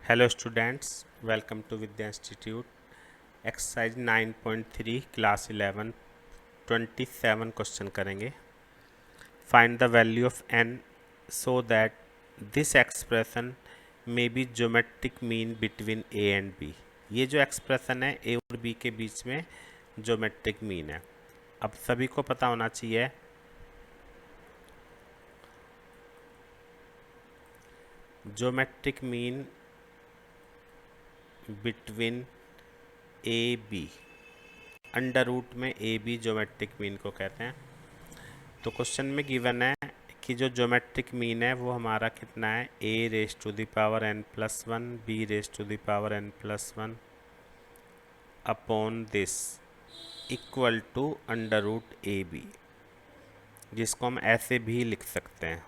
Hello students, welcome to Vidya institute. Exercise 9.3 class 11 27 question करेंगे। Find the value of n so that this expression may be geometric mean between a and b। ये जो expression है a और b के बीच में geometric mean है। अब सभी को पता होना चाहिए geometric mean between A B, under root में ए बी ज्योमेट्रिक मीन को कहते हैं। तो क्वेश्चन में गिवन है कि जो ज्योमेट्रिक मीन है वो हमारा कितना है, A raise to the power n plus one, B raise to the power n plus one upon this equal to under root A B, जिसको हम ऐसे भी लिख सकते हैं।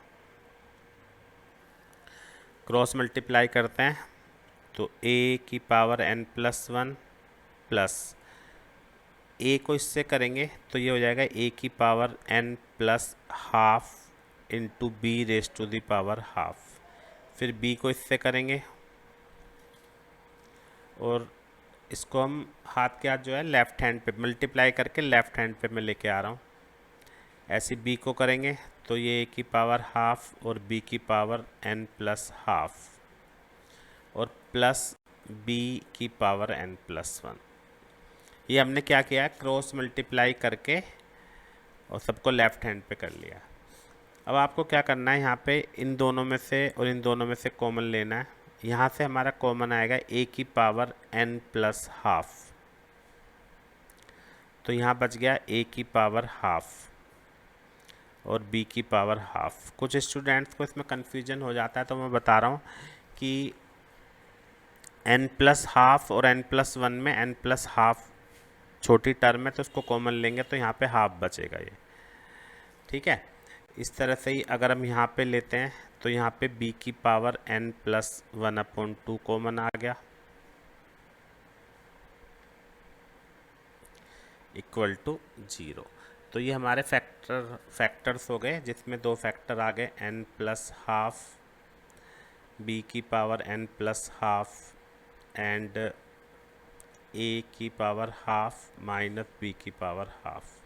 क्रॉस मल्टीप्लाई करते हैं तो a की power n plus one plus a को इससे करेंगे तो ये हो जाएगा a की power n plus half into B raise to the power half. फिर b को इससे करेंगे और इसको हम हाथ के हाथ जो है लेफ्ट हैंड पे मल्टीप्लाई करके लेफ्ट हैंड पे मैं लेके आ रहा हूँ। ऐसे b को करेंगे तो ये a की पावर हाफ और b की पावर n प्लस हाफ और प्लस b की पावर n प्लस वन। ये हमने क्या किया है, क्रॉस मल्टीप्लाई करके और सबको लेफ्ट हैंड पे कर लिया। अब आपको क्या करना है, यहाँ पे इन दोनों में से और इन दोनों में से कॉमन लेना है। यहाँ से हमारा कॉमन आएगा a की पावर n प्लस हाफ, तो यहाँ बच गया a की पावर हाफ और b की पावर हाफ। कुछ स्टूडेंट्स को इसमें कन्फ्यूजन हो जाता है, तो मैं बता रहा हूँ कि n प्लस हाफ और n प्लस वन में n प्लस हाफ छोटी टर्म है तो उसको कॉमन लेंगे तो यहाँ पे हाफ बचेगा ये, ठीक है। इस तरह से ही अगर हम यहाँ पे लेते हैं तो यहाँ पे b की power n plus one upon two common आ गया इक्वल टू 0। तो ये हमारे फैक्टर्स हो गए, जिसमें दो फैक्टर आ गए n प्लस हाफ, b की power n plus half and a की पावर हाफ माइनस b की पावर हाफ।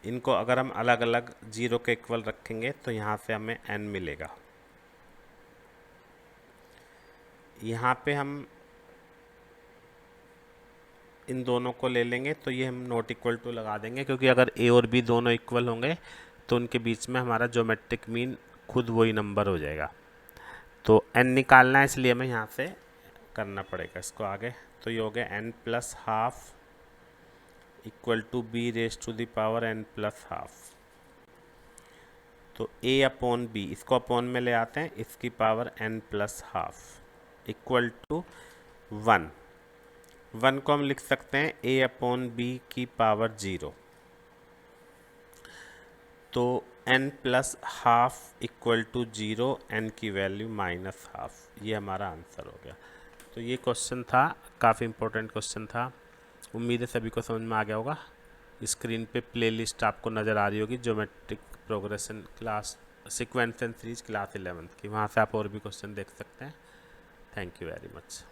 इनको अगर हम अलग अलग 0 के इक्वल रखेंगे तो यहाँ से हमें n मिलेगा। यहाँ पे हम इन दोनों को ले लेंगे तो ये हम नॉट इक्वल टू लगा देंगे, क्योंकि अगर a और b दोनों इक्वल होंगे तो उनके बीच में हमारा ज्योमेट्रिक मीन खुद वही नंबर हो जाएगा। तो n निकालना है, इसलिए हमें यहाँ से करना पड़ेगा इसको आगे। तो ये हो गया n plus half equal to B raise to the power n plus half. तो a अपॉन बी, इसको अपॉन में ले आते हैं, इसकी power n plus half equal to 1 को हम लिख सकते हैं a अपॉन बी की पावर 0। तो n plus half equal to 0, n की वैल्यू माइनस हाफ। ये हमारा आंसर हो गया। तो ये क्वेश्चन था, काफ़ी इंपॉर्टेंट क्वेश्चन था। उम्मीद है सभी को समझ में आ गया होगा। स्क्रीन पे प्लेलिस्ट आपको नज़र आ रही होगी, geometric progression class sequence and series class 11 की, वहाँ से आप और भी क्वेश्चन देख सकते हैं। Thank you very much.